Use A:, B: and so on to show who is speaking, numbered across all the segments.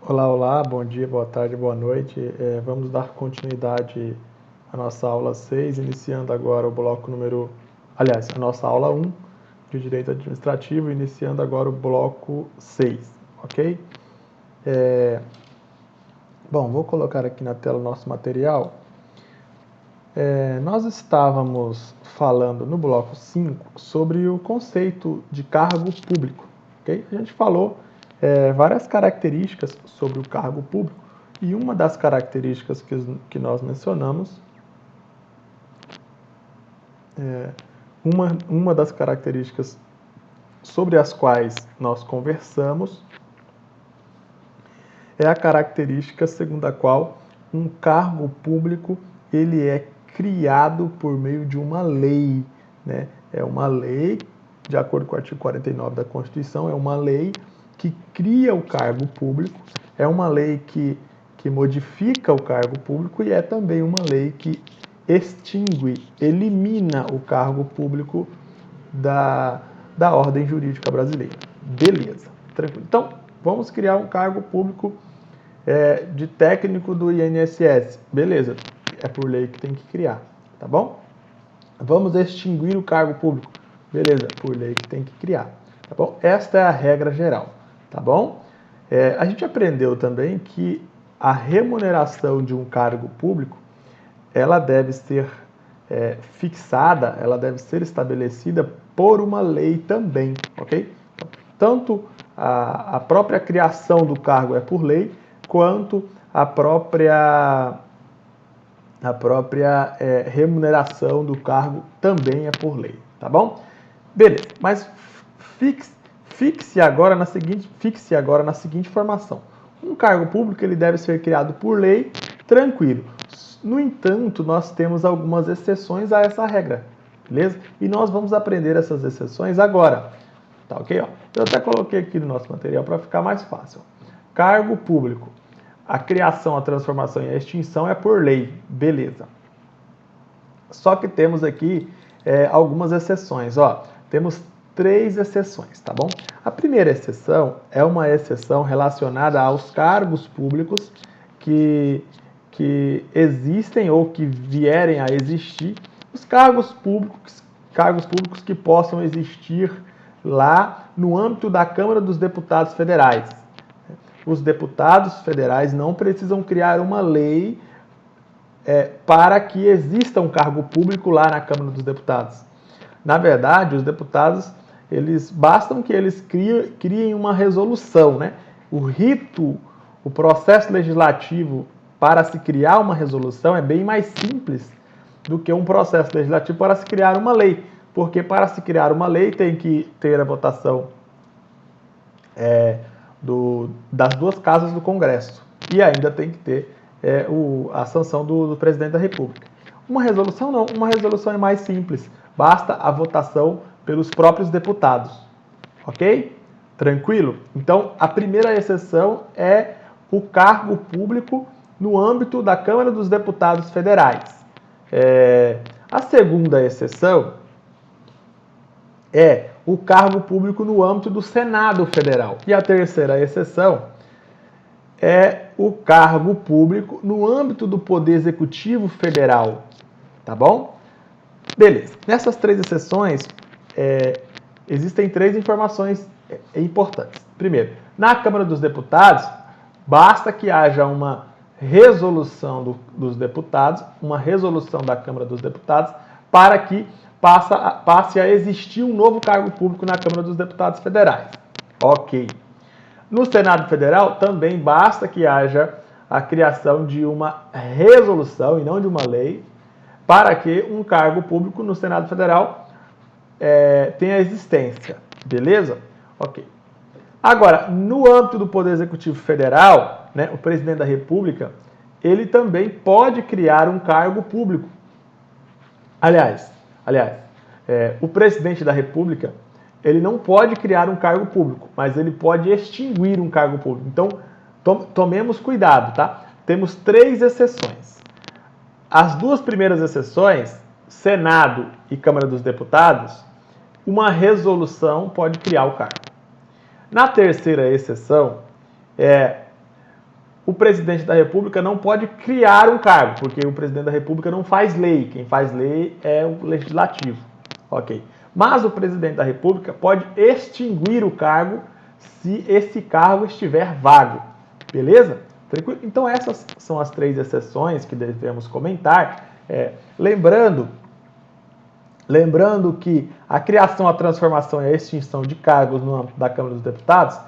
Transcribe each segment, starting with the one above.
A: Olá, olá, bom dia, boa tarde, boa noite. Vamos dar continuidade à nossa aula 6, iniciando agora o bloco número... Aliás, a nossa aula 1 de Direito Administrativo, iniciando agora o bloco 6, ok? Bom, vou colocar aqui na tela o nosso material. Nós estávamos falando no bloco 5 sobre o conceito de cargo público, ok? A gente falou várias características sobre o cargo público e uma das características que nós mencionamos, uma das características sobre as quais nós conversamos é a característica segundo a qual um cargo público ele é criado por meio de uma lei, né? É uma lei, de acordo com o artigo 49 da Constituição, é uma lei que cria o cargo público, é uma lei que modifica o cargo público e é também uma lei que extingue, elimina o cargo público da ordem jurídica brasileira. Beleza, tranquilo. Então, vamos criar um cargo público de técnico do INSS. Beleza, é por lei que tem que criar, tá bom? Vamos extinguir o cargo público. Beleza, por lei que tem que criar, tá bom? Esta é a regra geral, tá bom? A gente aprendeu também que a remuneração de um cargo público, ela deve ser fixada, ela deve ser estabelecida por uma lei também, ok? Tanto a própria criação do cargo é por lei, quanto a própria remuneração do cargo também é por lei, tá bom? Beleza, mas fixe agora na seguinte informação. Um cargo público ele deve ser criado por lei, tranquilo. No entanto, nós temos algumas exceções a essa regra, beleza? E nós vamos aprender essas exceções agora, tá ok? Ó, eu até coloquei aqui no nosso material para ficar mais fácil. Cargo público. A criação, a transformação e a extinção é por lei, beleza. Só que temos aqui algumas exceções, ó. Temos 3 exceções, tá bom? A primeira exceção é uma exceção relacionada aos cargos públicos que existem ou que vierem a existir, os cargos públicos que possam existir lá no âmbito da Câmara dos Deputados Federais. Os deputados federais não precisam criar uma lei para que exista um cargo público lá na Câmara dos Deputados. Na verdade, os deputados, bastam que eles criem uma resolução, né? O processo legislativo para se criar uma resolução é bem mais simples do que um processo legislativo para se criar uma lei, porque para se criar uma lei tem que ter a votação das 2 casas do Congresso e ainda tem que ter a sanção do presidente da República. Uma resolução não, uma resolução é mais simples, basta a votação pelos próprios deputados, ok? Tranquilo? Então, a primeira exceção é o cargo público no âmbito da Câmara dos Deputados Federais. A segunda exceção é o cargo público no âmbito do Senado Federal. E a terceira exceção é o cargo público no âmbito do Poder Executivo Federal. Tá bom? Beleza. Nessas 3 exceções, existem 3 informações importantes. Primeiro, na Câmara dos Deputados, basta que haja uma resolução dos deputados, uma resolução da Câmara dos Deputados, para que passe a existir um novo cargo público na Câmara dos Deputados Federais. Ok. No Senado Federal, também basta que haja a criação de uma resolução, e não de uma lei, para que um cargo público no Senado Federal tenha existência. Beleza? Ok. Agora, no âmbito do Poder Executivo Federal, né, o presidente da República, ele também pode criar um cargo público. Aliás, o presidente da República, ele não pode criar um cargo público, mas ele pode extinguir um cargo público. Então, tomemos cuidado, tá? Temos 3 exceções. As 2 primeiras exceções, Senado e Câmara dos Deputados, uma resolução pode criar o cargo. Na terceira exceção, o presidente da República não pode criar um cargo, porque o presidente da República não faz lei. Quem faz lei é o legislativo. Ok. Mas o presidente da República pode extinguir o cargo se esse cargo estiver vago. Beleza? Tranquilo? Então essas são as 3 exceções que devemos comentar. Lembrando que a criação, a transformação e a extinção de cargos no âmbito da Câmara dos Deputados,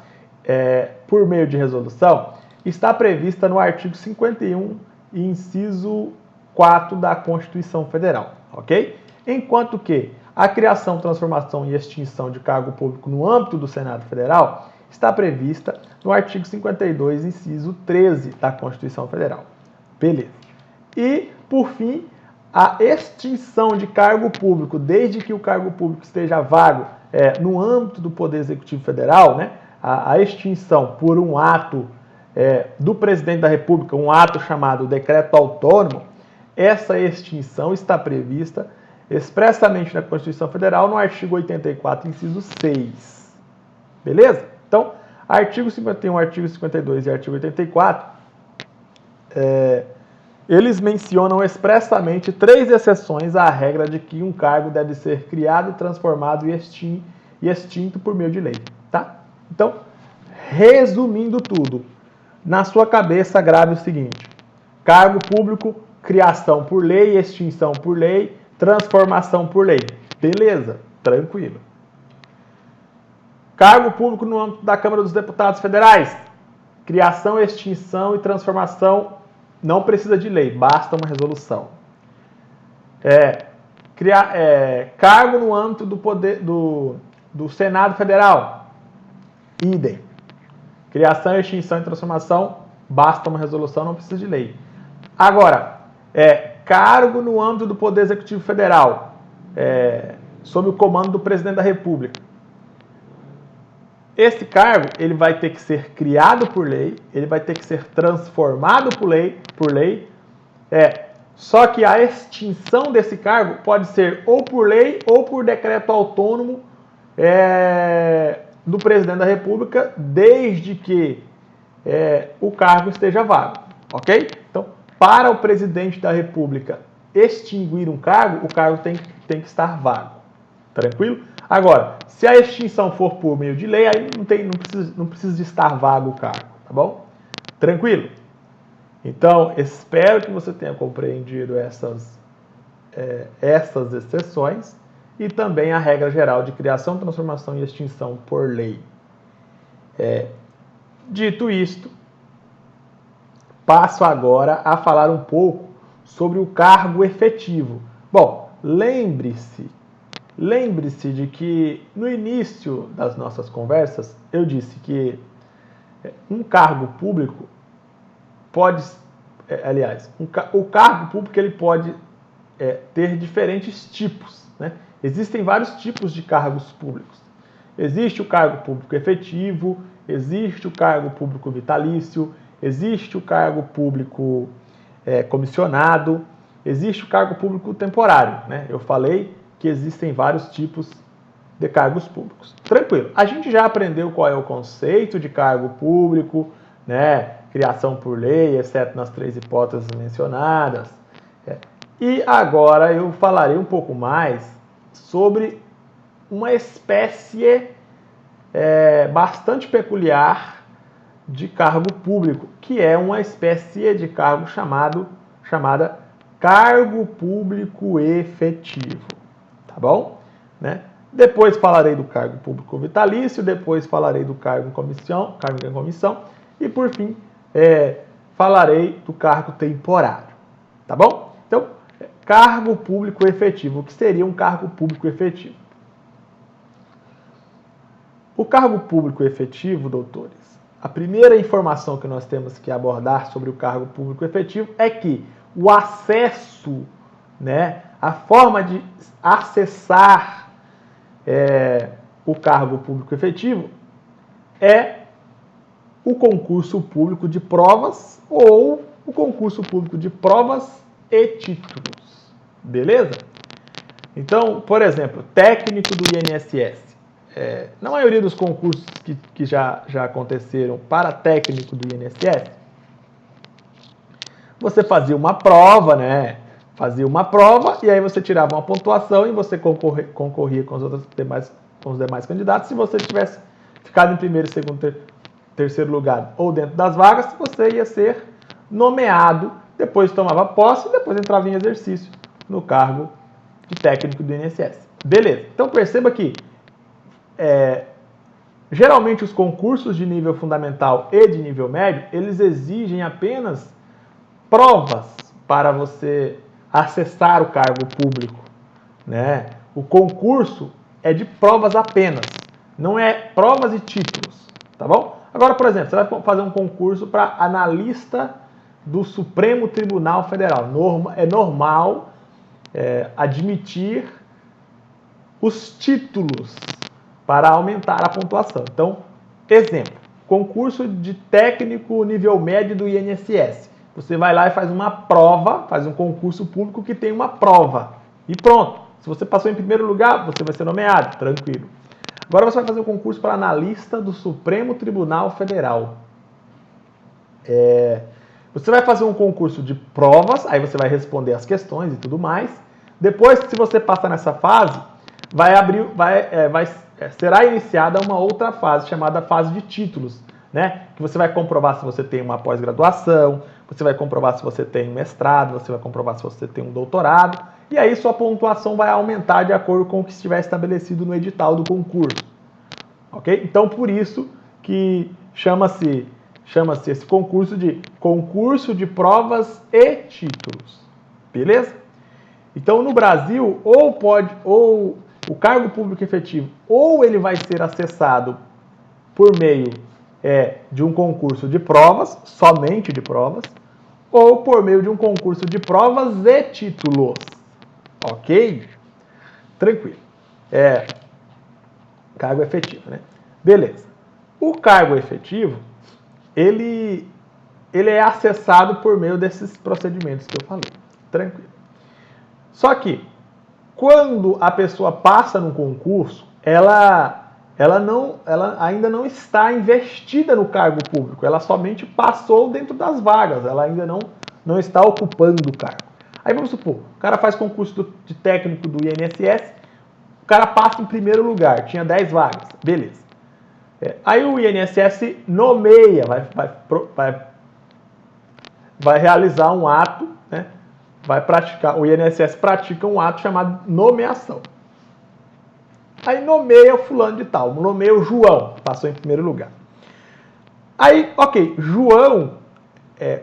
A: por meio de resolução, está prevista no artigo 51, inciso 4 da Constituição Federal, ok? Enquanto que a criação, transformação e extinção de cargo público no âmbito do Senado Federal está prevista no artigo 52, inciso 13 da Constituição Federal. Beleza. E, por fim, a extinção de cargo público, desde que o cargo público esteja vago no âmbito do Poder Executivo Federal, né? A extinção por um ato do presidente da República, um ato chamado decreto autônomo, essa extinção está prevista expressamente na Constituição Federal, no artigo 84, inciso 6. Beleza? Então, artigo 51, artigo 52 e artigo 84, eles mencionam expressamente 3 exceções à regra de que um cargo deve ser criado, transformado e extinto por meio de lei. Tá? Então, resumindo tudo, na sua cabeça grave o seguinte: cargo público, criação por lei, extinção por lei, transformação por lei. Beleza, tranquilo. Cargo público no âmbito da Câmara dos Deputados Federais, criação, extinção e transformação não precisa de lei, basta uma resolução. Cargo no âmbito do poder do Senado Federal, idem. Criação, extinção e transformação, basta uma resolução, não precisa de lei. Agora, cargo no âmbito do Poder Executivo Federal, sob o comando do Presidente da República. Esse cargo, ele vai ter que ser criado por lei, ele vai ter que ser transformado por lei, só que a extinção desse cargo pode ser ou por lei ou por decreto autônomo do Presidente da República, desde que o cargo esteja vago, ok? Então, para o Presidente da República extinguir um cargo, o cargo tem que estar vago, tranquilo? Agora, se a extinção for por meio de lei, aí não precisa de estar vago o cargo, tá bom? Tranquilo? Então, espero que você tenha compreendido essas exceções e também a regra geral de criação, transformação e extinção por lei. Dito isto, passo agora a falar um pouco sobre o cargo efetivo. Bom, lembre-se de que no início das nossas conversas eu disse que um cargo público pode, o cargo público ele pode ter diferentes tipos, né? Existem vários tipos de cargos públicos. Existe o cargo público efetivo, existe o cargo público vitalício, existe o cargo público comissionado, existe o cargo público temporário, né? Eu falei que existem vários tipos de cargos públicos. Tranquilo. A gente já aprendeu qual é o conceito de cargo público, né? Criação por lei, exceto nas 3 hipóteses mencionadas. E agora eu falarei um pouco mais sobre uma espécie bastante peculiar de cargo público, que é uma espécie de cargo chamada cargo público efetivo. Tá bom? Né? Depois falarei do cargo público vitalício, depois falarei do cargo em comissão e, por fim, falarei do cargo temporário. Tá bom? Então, cargo público efetivo. O que seria um cargo público efetivo? O cargo público efetivo, doutores, a primeira informação que nós temos que abordar sobre o cargo público efetivo é que o acesso, né, a forma de acessar o cargo público efetivo é o concurso público de provas ou o concurso público de provas e títulos. Beleza? Então, por exemplo, técnico do INSS. Na maioria dos concursos que já aconteceram para técnico do INSS, você fazia uma prova, né? Fazia uma prova e aí você tirava uma pontuação e você concorria com os demais candidatos. Se você tivesse ficado em primeiro, segundo, terceiro lugar ou dentro das vagas, você ia ser nomeado, depois tomava posse e depois entrava em exercício no cargo de técnico do INSS. Beleza. Então perceba que geralmente os concursos de nível fundamental e de nível médio, eles exigem apenas provas para você acessar o cargo público, né? O concurso é de provas apenas, não é provas e títulos, tá bom? Agora, por exemplo, você vai fazer um concurso para analista do Supremo Tribunal Federal. É normal admitir os títulos para aumentar a pontuação. Então, exemplo, concurso de técnico nível médio do INSS. Você vai lá e faz uma prova, faz um concurso público que tem uma prova. E pronto. Se você passou em primeiro lugar, você vai ser nomeado, tranquilo. Agora você vai fazer um concurso para analista do Supremo Tribunal Federal. Você vai fazer um concurso de provas, aí você vai responder as questões e tudo mais. Depois, se você passar nessa fase, será iniciada uma outra fase, chamada fase de títulos, né? Que você vai comprovar se você tem uma pós-graduação, você vai comprovar se você tem um mestrado, você vai comprovar se você tem um doutorado, e aí sua pontuação vai aumentar de acordo com o que estiver estabelecido no edital do concurso. Ok? Então, por isso que chama-se esse concurso de concurso de provas e títulos. Beleza? Então, no Brasil, ou o cargo público efetivo, ou ele vai ser acessado por meio de um concurso de provas, somente de provas, ou por meio de um concurso de provas e títulos. Ok? Tranquilo. Cargo efetivo, né? Beleza. O cargo efetivo, ele é acessado por meio desses procedimentos que eu falei. Tranquilo. Só que, quando a pessoa passa no concurso, ela ainda não está investida no cargo público, ela somente passou dentro das vagas, ela ainda não está ocupando o cargo. Aí vamos supor, o cara faz concurso de técnico do INSS, o cara passa em primeiro lugar, tinha 10 vagas, beleza. Aí o INSS nomeia, vai realizar um ato, né? O INSS pratica um ato chamado nomeação. Aí nomeia o fulano de tal, nomeia o João, que passou em primeiro lugar. Aí, ok, João,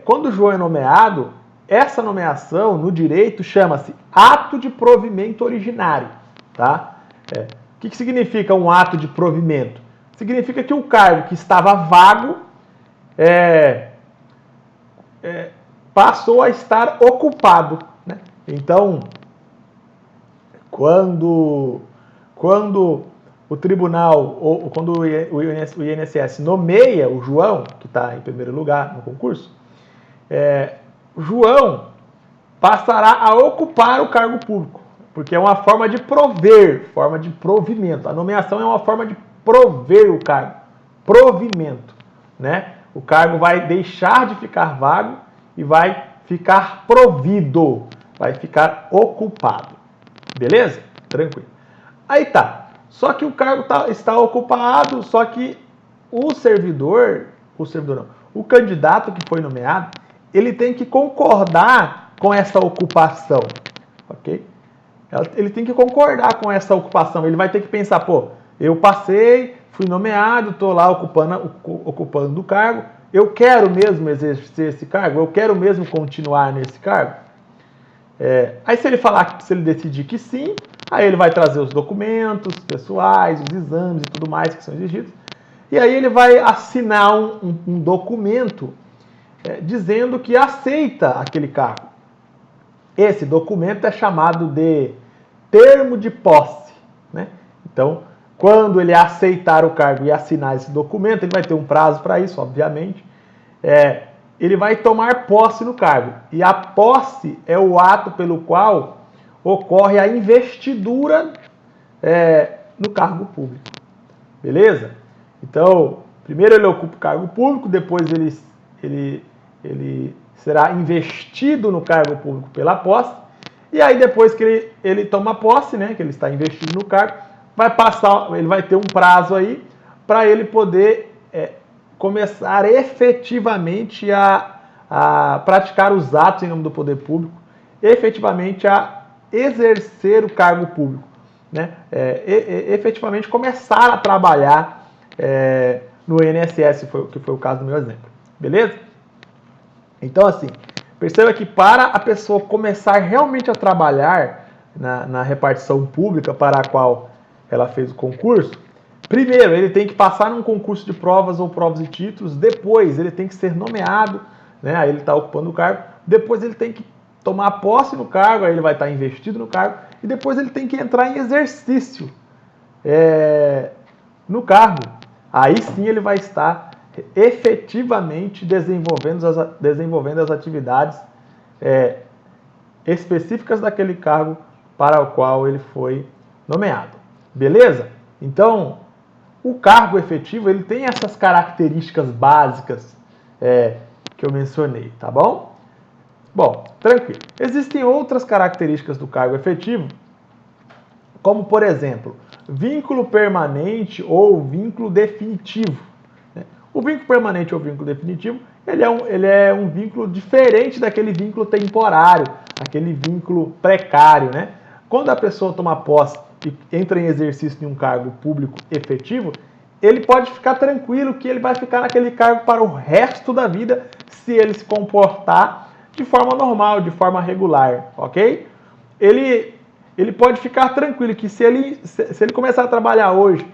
A: quando o João é nomeado, essa nomeação no direito chama-se ato de provimento originário, tá? O que significa um ato de provimento? Significa que o cargo que estava vago passou a estar ocupado, né? Então, quando o tribunal, ou quando o INSS nomeia o João, que está em primeiro lugar no concurso, João passará a ocupar o cargo público, porque é uma forma de prover, forma de provimento. A nomeação é uma forma de prover o cargo, provimento, né? O cargo vai deixar de ficar vago e vai ficar provido, vai ficar ocupado. Beleza? Tranquilo. Aí tá. Só que o cargo está ocupado, só que o candidato que foi nomeado, ele tem que concordar com essa ocupação, ok? Ele tem que concordar com essa ocupação. Ele vai ter que pensar, pô, eu passei, fui nomeado, estou lá ocupando o cargo, eu quero mesmo exercer esse cargo, eu quero mesmo continuar nesse cargo. Aí se ele decidir que sim, aí ele vai trazer os documentos pessoais, os exames e tudo mais que são exigidos, e aí ele vai assinar um documento dizendo que aceita aquele cargo. Esse documento é chamado de termo de posse, né? Então, quando ele aceitar o cargo e assinar esse documento, ele vai ter um prazo para isso, obviamente, ele vai tomar posse no cargo. E a posse é o ato pelo qual ocorre a investidura no cargo público. Beleza? Então, primeiro ele ocupa o cargo público, depois ele será investido no cargo público pela posse, e aí depois que ele toma posse, né, que ele está investido no cargo, ele vai ter um prazo aí para ele poder começar efetivamente a praticar os atos em nome do poder público, efetivamente a exercer o cargo público, né? Efetivamente começar a trabalhar no INSS, que foi o caso do meu exemplo. Beleza? Então, assim, perceba que para a pessoa começar realmente a trabalhar na repartição pública para a qual ela fez o concurso, primeiro ele tem que passar num concurso de provas ou provas e títulos, depois ele tem que ser nomeado, né? Aí ele está ocupando o cargo, depois ele tem que tomar posse no cargo, aí ele vai estar investido no cargo, e depois ele tem que entrar em exercício no cargo. Aí sim ele vai estar efetivamente desenvolvendo as atividades específicas daquele cargo para o qual ele foi nomeado. Beleza? Então, o cargo efetivo ele tem essas características básicas que eu mencionei, tá bom? Bom, tranquilo. Existem outras características do cargo efetivo, como, por exemplo, vínculo permanente ou vínculo definitivo. O vínculo permanente ou vínculo definitivo, ele é um vínculo diferente daquele vínculo temporário, aquele vínculo precário, né? Quando a pessoa toma posse e entra em exercício de um cargo público efetivo, ele pode ficar tranquilo que ele vai ficar naquele cargo para o resto da vida se ele se comportar de forma normal, de forma regular, ok? Ele pode ficar tranquilo que se ele começar a trabalhar hoje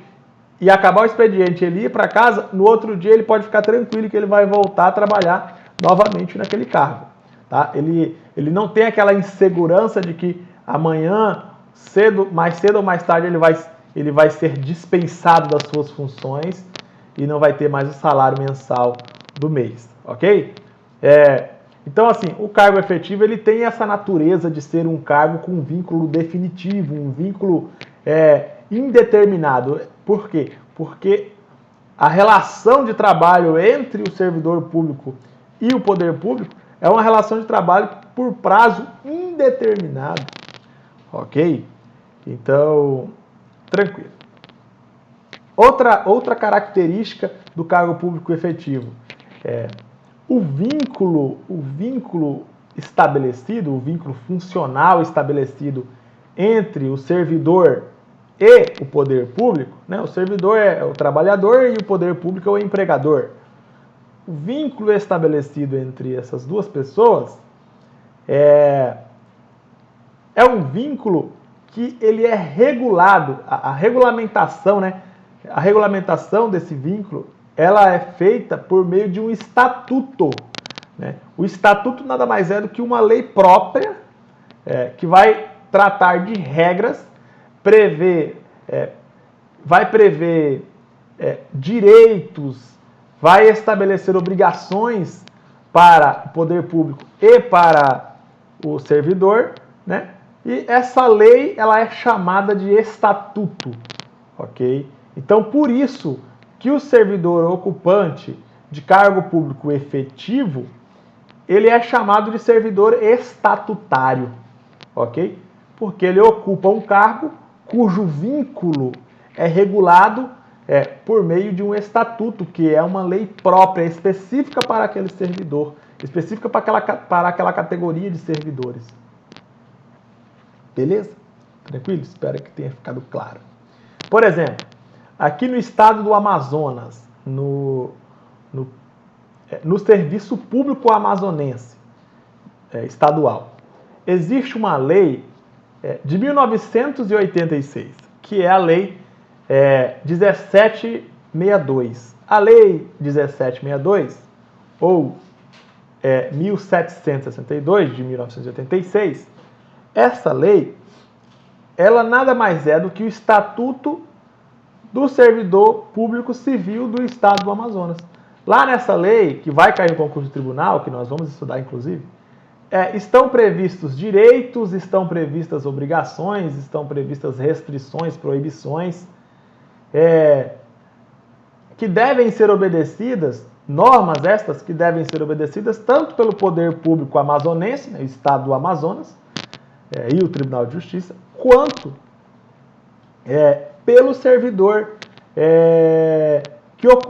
A: e acabar o expediente, ele ir para casa, no outro dia ele pode ficar tranquilo que ele vai voltar a trabalhar novamente naquele cargo. Tá? Ele não tem aquela insegurança de que amanhã, mais cedo ou mais tarde, ele vai ser dispensado das suas funções e não vai ter mais o salário mensal do mês, ok? Então, assim, o cargo efetivo ele tem essa natureza de ser um cargo com um vínculo definitivo, um vínculo indeterminado. Por quê? Porque a relação de trabalho entre o servidor público e o poder público é uma relação de trabalho por prazo indeterminado. Ok? Então, tranquilo. Outra característica do cargo público efetivo é o vínculo estabelecido, o vínculo funcional estabelecido entre o servidor e o poder público, né? O servidor é o trabalhador e o poder público é o empregador. O vínculo estabelecido entre essas duas pessoas é um vínculo que ele é regulado, a regulamentação, né? A regulamentação desse vínculo, ela é feita por meio de um estatuto, né? O estatuto nada mais é do que uma lei própria que vai tratar de regras, vai prever direitos, vai estabelecer obrigações para o poder público e para o servidor, né? E essa lei ela é chamada de estatuto, ok? Então, por isso que o servidor ocupante de cargo público efetivo, ele é chamado de servidor estatutário, ok? Porque ele ocupa um cargo cujo vínculo é regulado por meio de um estatuto, que é uma lei própria, específica para aquele servidor, específica para aquela categoria de servidores. Beleza? Tranquilo? Espero que tenha ficado claro. Por exemplo, aqui no estado do Amazonas, no serviço público amazonense estadual, existe uma lei de 1986, que é a lei 1762. A lei 1762, ou 1762, de 1986, essa lei, ela nada mais é do que o Estatuto do Servidor Público Civil do Estado do Amazonas. Lá nessa lei, que vai cair no concurso de tribunal, que nós vamos estudar inclusive, estão previstos direitos, estão previstas obrigações, estão previstas restrições, proibições, que devem ser obedecidas Normas estas que devem ser obedecidas tanto pelo poder público amazonense, né, o Estado do Amazonas, e o Tribunal de Justiça, quanto pelo servidor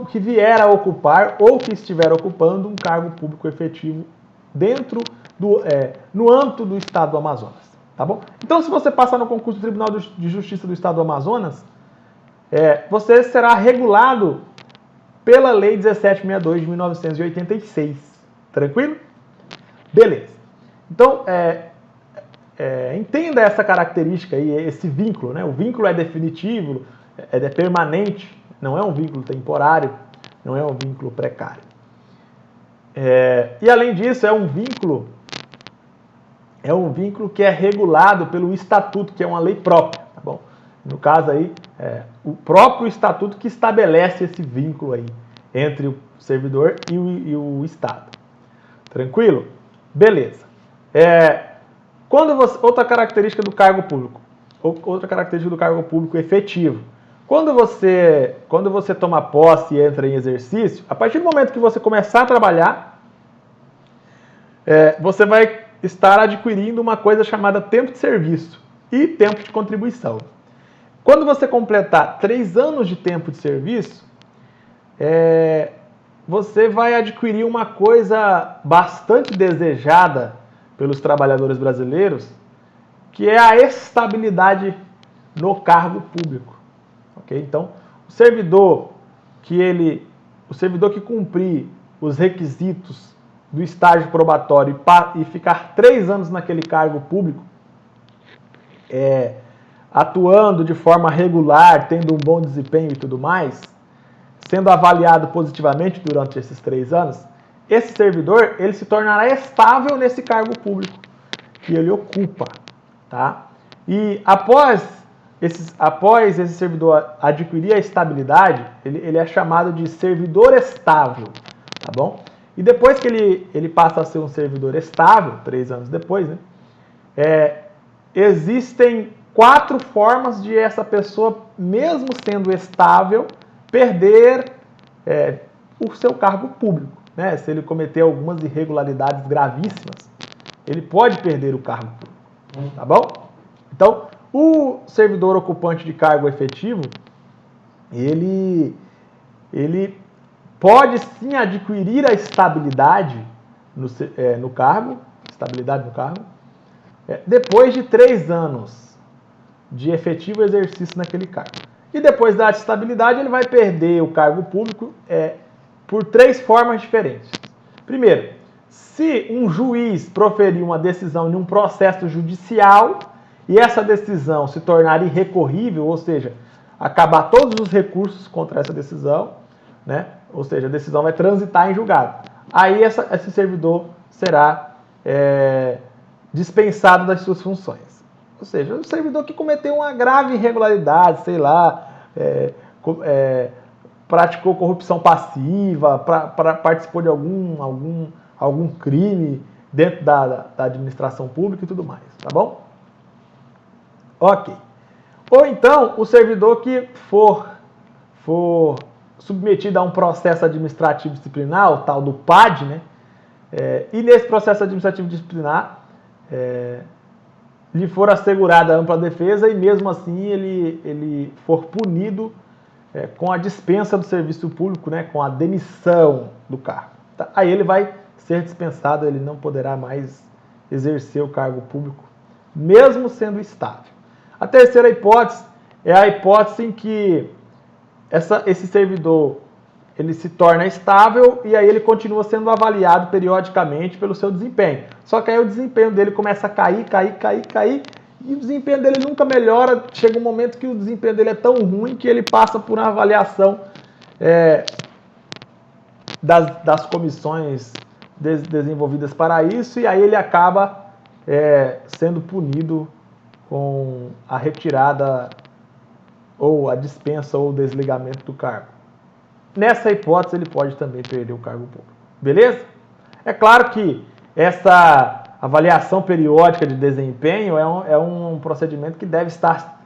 A: que vier a ocupar ou que estiver ocupando um cargo público efetivo no âmbito do Estado do Amazonas. Tá bom? Então, se você passar no concurso do Tribunal de Justiça do Estado do Amazonas, você será regulado pela Lei 1762 de 1986. Tranquilo? Beleza. Então, entenda essa característica aí, esse vínculo, né? O vínculo é definitivo, é permanente, não é um vínculo temporário, não é um vínculo precário. E além disso, é um vínculo que é regulado pelo estatuto, que é uma lei própria, tá bom? No caso aí, o próprio estatuto que estabelece esse vínculo aí entre o servidor e o Estado. Tranquilo? Beleza. Outra característica do cargo público, efetivo. Quando você toma posse e entra em exercício, a partir do momento que você começar a trabalhar, você vai estar adquirindo uma coisa chamada tempo de serviço e tempo de contribuição. Quando você completar 3 anos de tempo de serviço, você vai adquirir uma coisa bastante desejada pelos trabalhadores brasileiros, que é a estabilidade no cargo público. Okay? Então, o servidor que cumprir os requisitos do estágio probatório e ficar 3 anos naquele cargo público, atuando de forma regular, tendo um bom desempenho e tudo mais, sendo avaliado positivamente durante esses 3 anos, esse servidor ele se tornará estável nesse cargo público que ele ocupa. Tá? E após esse servidor adquirir a estabilidade, ele é chamado de servidor estável. Tá bom? E depois que ele passa a ser um servidor estável, 3 anos depois, né, existem 4 formas de essa pessoa, mesmo sendo estável, perder o seu cargo público. Né? Se ele cometer algumas irregularidades gravíssimas, ele pode perder o cargo público. Tá bom? Então, o servidor ocupante de cargo efetivo, ele pode sim adquirir a estabilidade no cargo, depois de 3 anos de efetivo exercício naquele cargo. E depois da estabilidade, ele vai perder o cargo público por 3 formas diferentes. Primeiro, se um juiz proferir uma decisão em um processo judicial e essa decisão se tornar irrecorrível, ou seja, acabar todos os recursos contra essa decisão, né? Ou seja, a decisão vai transitar em julgado. Aí esse servidor será dispensado das suas funções. Ou seja, o servidor que cometeu uma grave irregularidade, sei lá, praticou corrupção passiva, participou de algum crime dentro da administração pública e tudo mais, tá bom? Ok. Ou então, o servidor que for submetido a um processo administrativo disciplinar, o tal do PAD, né? E nesse processo administrativo disciplinar, lhe for assegurada ampla defesa e mesmo assim ele for punido com a dispensa do serviço público, né? Com a demissão do cargo. Tá? Aí ele vai ser dispensado, ele não poderá mais exercer o cargo público, mesmo sendo estável. A terceira hipótese é a hipótese em que esse servidor ele se torna estável e aí ele continua sendo avaliado periodicamente pelo seu desempenho. Só que aí o desempenho dele começa a cair, e o desempenho dele nunca melhora. Chega um momento que o desempenho dele é tão ruim que ele passa por uma avaliação das comissões desenvolvidas para isso, e aí ele acaba sendo punido com a retirada ou a dispensa ou o desligamento do cargo. Nessa hipótese, ele pode também perder o cargo público. Beleza? É claro que essa avaliação periódica de desempenho é um procedimento que deve estar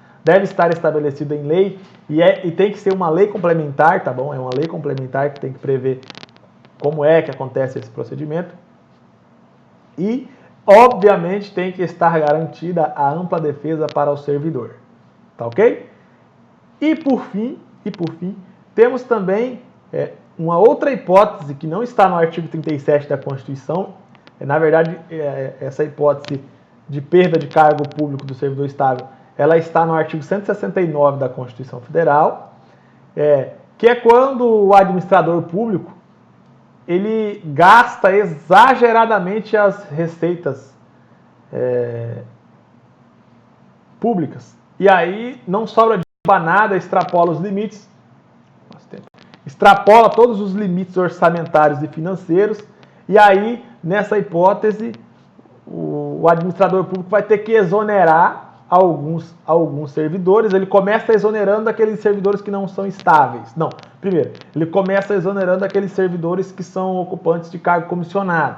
A: estabelecido em lei e tem que ser uma lei complementar, tá bom? É uma lei complementar que tem que prever como é que acontece esse procedimento. E, obviamente, tem que estar garantida a ampla defesa para o servidor. Tá ok? E por fim, temos também uma outra hipótese que não está no artigo 37 da Constituição. Na verdade, essa hipótese de perda de cargo público do servidor estável, ela está no artigo 169 da Constituição Federal, que é quando o administrador público ele gasta exageradamente as receitas públicas. E aí não sobra de nada, extrapola os limites, extrapola todos os limites orçamentários e financeiros, e aí, nessa hipótese, o administrador público vai ter que exonerar alguns servidores. Ele começa exonerando aqueles servidores que não são estáveis. Não, primeiro, ele começa exonerando aqueles servidores que são ocupantes de cargo comissionado.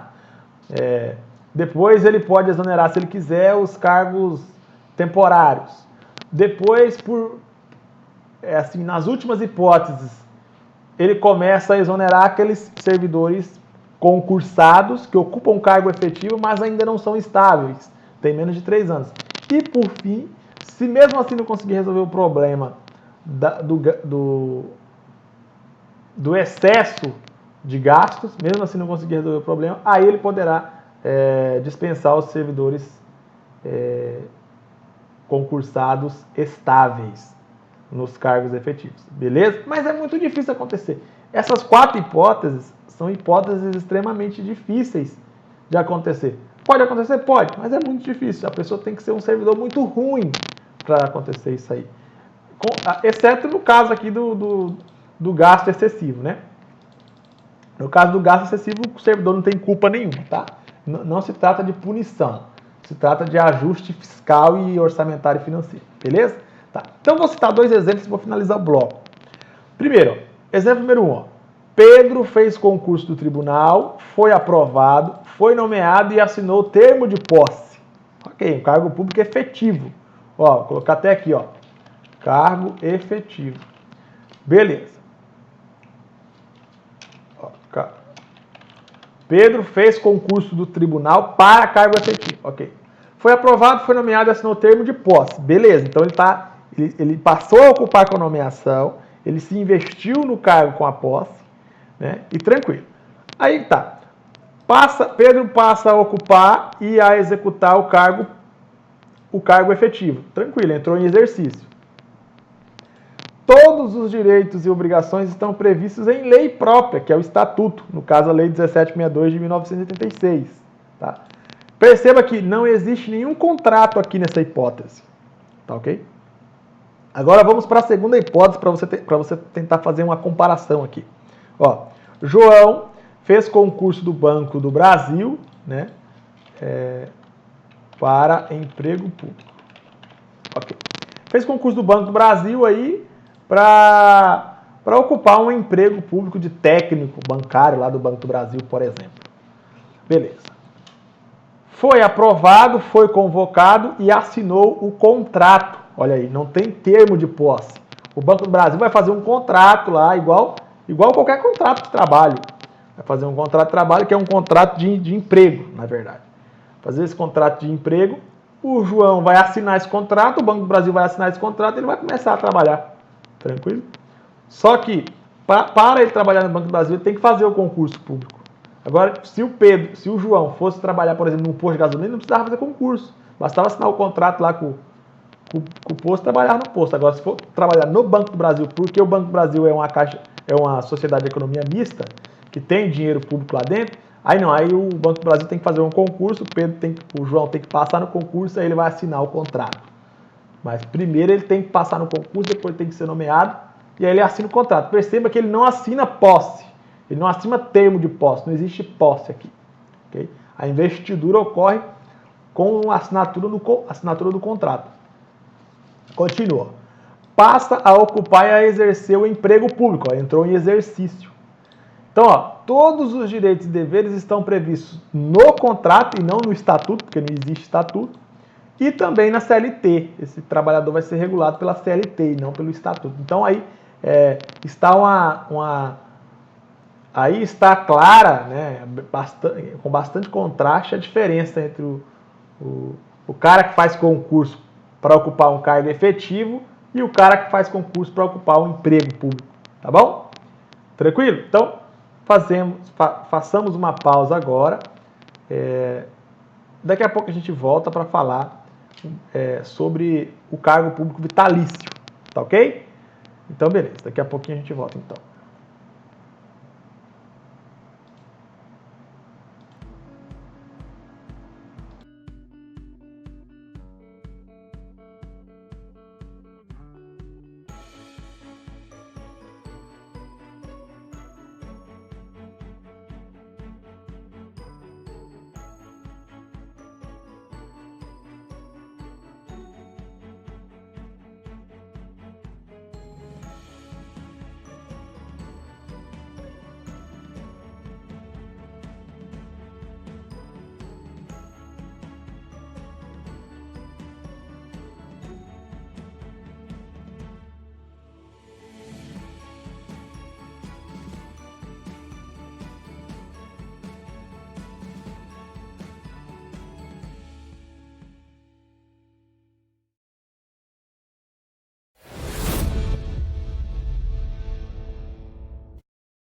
A: Depois ele pode exonerar, se ele quiser, os cargos temporários. Depois, nas últimas hipóteses, ele começa a exonerar aqueles servidores concursados que ocupam um cargo efetivo, mas ainda não são estáveis, tem menos de 3 anos. E, por fim, se mesmo assim não conseguir resolver o problema do excesso de gastos, mesmo assim não conseguir resolver o problema, aí ele poderá dispensar os servidores concursados estáveis nos cargos efetivos, beleza? Mas é muito difícil acontecer. Essas 4 hipóteses são hipóteses extremamente difíceis de acontecer. Pode acontecer? Pode, mas é muito difícil. A pessoa tem que ser um servidor muito ruim para acontecer isso aí. Exceto no caso aqui do gasto excessivo, né? No caso do gasto excessivo, o servidor não tem culpa nenhuma, tá? Não se trata de punição, se trata de ajuste fiscal e orçamentário e financeiro, beleza? Tá. Então, vou citar 2 exemplos e vou finalizar o bloco. Primeiro, exemplo número 1. Pedro fez concurso do tribunal, foi aprovado, foi nomeado e assinou o termo de posse. Ok, um cargo público efetivo. Vou colocar até aqui, cargo efetivo. Beleza. Pedro fez concurso do tribunal para cargo efetivo. Ok. Foi aprovado, foi nomeado e assinou o termo de posse. Beleza, então ele passou a ocupar com a nomeação, ele se investiu no cargo com a posse, né? E tranquilo. Aí tá. Pedro passa a ocupar e a executar o cargo efetivo. Tranquilo, entrou em exercício. Todos os direitos e obrigações estão previstos em lei própria, que é o Estatuto, no caso a Lei 1762 de 1986. Tá? Perceba que não existe nenhum contrato aqui nessa hipótese. Tá ok? Agora vamos para a segunda hipótese para você tentar fazer uma comparação aqui. João fez concurso do Banco do Brasil, né, para emprego público. Ok. Fez concurso do Banco do Brasil aí para ocupar um emprego público de técnico bancário lá do Banco do Brasil, por exemplo. Beleza. Foi aprovado, foi convocado e assinou o contrato. Olha aí, não tem termo de posse. O Banco do Brasil vai fazer um contrato lá, igual qualquer contrato de trabalho. Vai fazer um contrato de trabalho que é um contrato de emprego, na verdade. Fazer esse contrato de emprego, o João vai assinar esse contrato, o Banco do Brasil vai assinar esse contrato e ele vai começar a trabalhar. Tranquilo? Só que, para ele trabalhar no Banco do Brasil, ele tem que fazer o concurso público. Agora, se o João fosse trabalhar, por exemplo, num posto de gasolina, não precisava fazer concurso. Bastava assinar o contrato lá com o posto e trabalhar no posto. Agora, se for trabalhar no Banco do Brasil, porque o Banco do Brasil é uma sociedade de economia mista, que tem dinheiro público lá dentro, aí o Banco do Brasil tem que fazer um concurso, o João tem que passar no concurso, aí ele vai assinar o contrato. Mas primeiro ele tem que passar no concurso, depois tem que ser nomeado, e aí ele assina o contrato. Perceba que ele não assina posse, ele não assina termo de posse, não existe posse aqui. Okay? A investidura ocorre com a assinatura do contrato. Continua. Passa a ocupar e a exercer o emprego público. Entrou em exercício. Então, todos os direitos e deveres estão previstos no contrato e não no estatuto, porque não existe estatuto, e também na CLT. Esse trabalhador vai ser regulado pela CLT e não pelo estatuto. Então, aí está aí está clara, né, com bastante contraste, a diferença entre o cara que faz concurso para ocupar um cargo efetivo e o cara que faz concurso para ocupar um emprego público. Tá bom? Tranquilo? Então, façamos uma pausa agora. Daqui a pouco a gente volta para falar sobre o cargo público vitalício. Tá ok? Então, beleza. Daqui a pouquinho a gente volta, então.